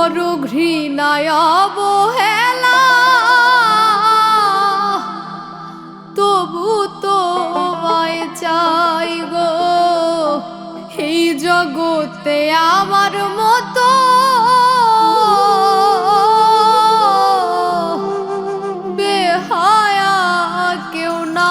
করো ঘৃণায় অবহেলা, তবু তোমায় চাই গো। এই জগতে আমার মতো বেহায়া কেউ না।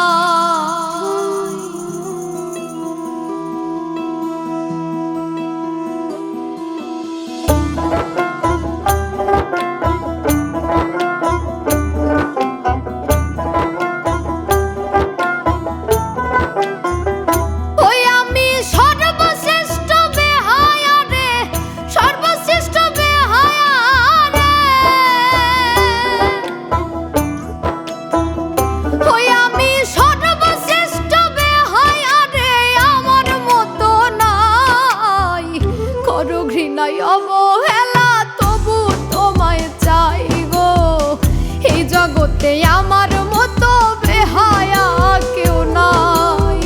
ঘৃণায় অবহেলা, তবু তোমায় চাই গো। এই জগতে আমার মতো বেহায়া কেউ নাই।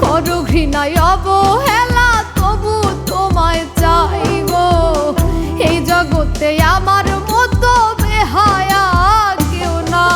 করো ঘৃণায় অবহেলা, তবু তোমায় চাই গো। এই জগতে আমার মতো বেহায়া কেউ নাই।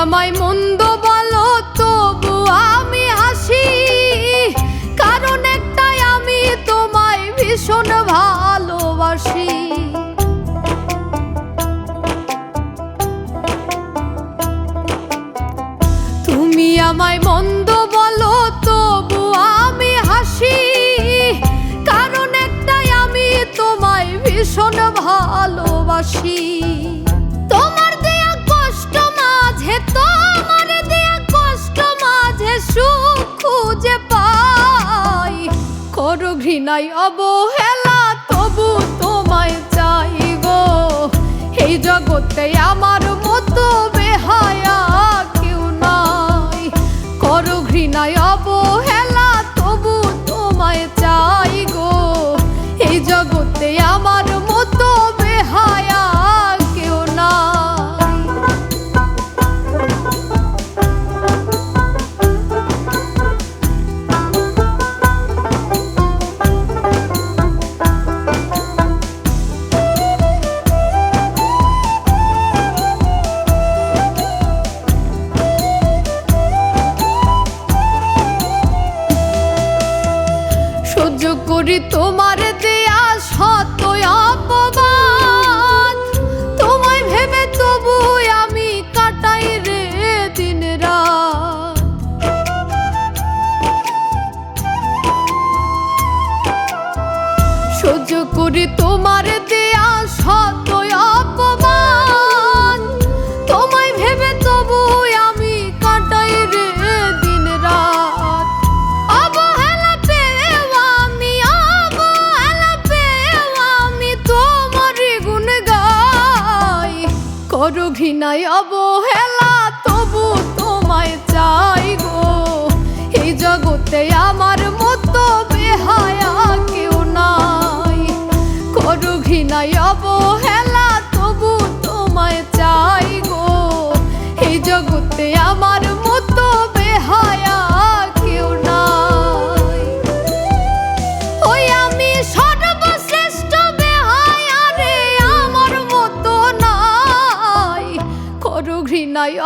আমায় মন্দ বলো, তবু আমি হাসি, কারণ একটাই, আমি তোমায় ভীষণ ভালোবাসি। তুমি আমায় মন্দ বলো, তবু আমি হাসি, কারণ একটাই, আমি তোমায় ভীষণ ভালোবাসি। তোমার দেয়া কষ্ট মাঝে, তোমার দেয়া কষ্ট মাঝে সুখ খুঁজে পাই। করো ঘৃণায় অবহেলা, তবু তোমায় চাই গো। এই জগতে আমার মতো বেহায়া কেউ নাই। করো ঘৃণায় অবহেলা, তবু তোমায় চাই গো। এই জগতে আমার মতো বেহায়া কেউ নাই। সহ্য করি তোমার দেয়া শত অপবাদ, তোমায় ভেবে তবু আমি কাটাই রে দিন রাত। সহ্য করি তোমার দেয়া শত অপবাদ, তোমায় ভেবে তবু আমি কাটাই রে দিন রাত। অবহেলা পেয়েও আমি তোমারই গুণ গাই। করো ঘৃণায় অবহেলা, তবু তোমায় চাই গো। এই জগতে আমার মতো বেহায়া কেউ নাই। করো ঘৃণায় অবহেলা, তবু তোমায় চাই গো। এই জগতে আমার মতো বেহায়া কেউ নাই। ওই আমি সর্বশ্রেষ্ঠ বেহায়া রে, আমার মতো নাই। করো ঘৃণায়